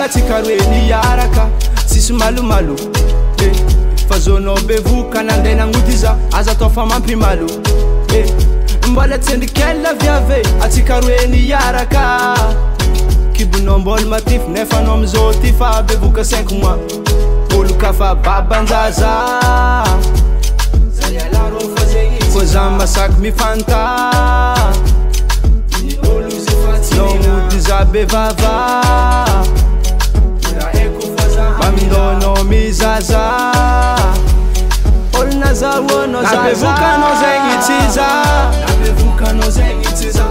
atsika roe niaraka tsisy malomalo fa zonao bevoka nandeha nagnody za aza atao fa mampimalo mbola tsendrikela viave atsika roe niaraka kibonao mbola matify nefa anao amizao ty fa bevoka 5 mois olo ka fa babanjaza ko za masaky mifanta nogody za bevava bamindonao mizaza olona zahoanao zabevokanao zegny tsiza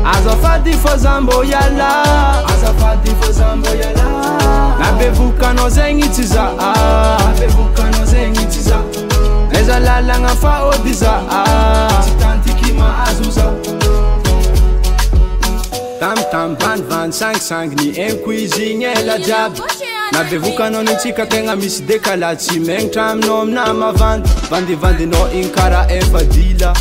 azafady fô za mbô iala nabevokanao zegny tsiza eza lalagna fa ody za tam vandivandy sangisangy ny incuisine ela jiaby nabevokanao nintsika tegna misy décalage tsy megnitra aminao amina mavandy vandivandinao igny kara efadila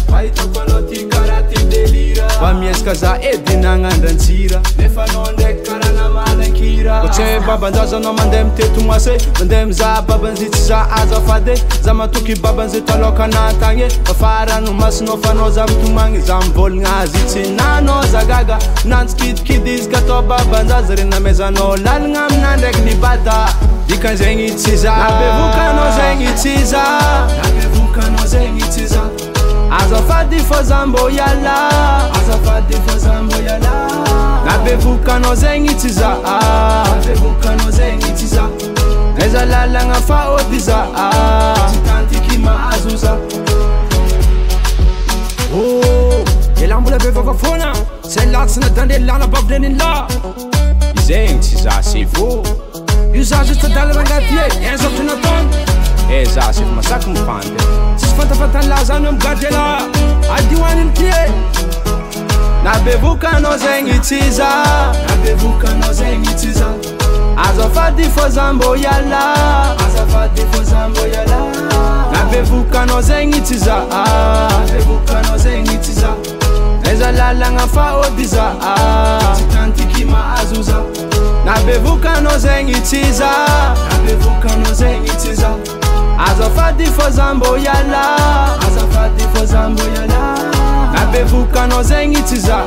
fa miezaka za edy nagnandrantsira nefanao ndraiky kara namalankira ko tsy babanjaza anao mandeha miteto moase mandeha mizaha babanzitsy za azafady za matoky babanzay taloka natagny afarano masinao fanao za mitomagny za mivolagna azy tsy nanao zagaga nantsikidikidy izy ka atao babanjaza reny namezanao lalagna amina ndraiky nibata dikan'zegny tsiza nabevokanao zegny tsiza azafady fô za mbô iala nabevokanao zegny tsiza eza lalagna fa ody za elambola bevava fôna zay latsina dandelana bavileniny la izegny tsiza c'est vo io za juste dalana agnaty enzavatra nataony za sy efa masaky mifandy tsisy fantafantany la zany amigady la adioaniny ty nabevokanao zegny tsiza azafady fô za mbô iala nabevokanao zegny tsiza eza lalagna fa ody za nabevokanao zegny tsiza azafady fô za mbô iala nabevokanao zegny tsiza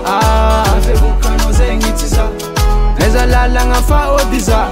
eza lalagna fa ody za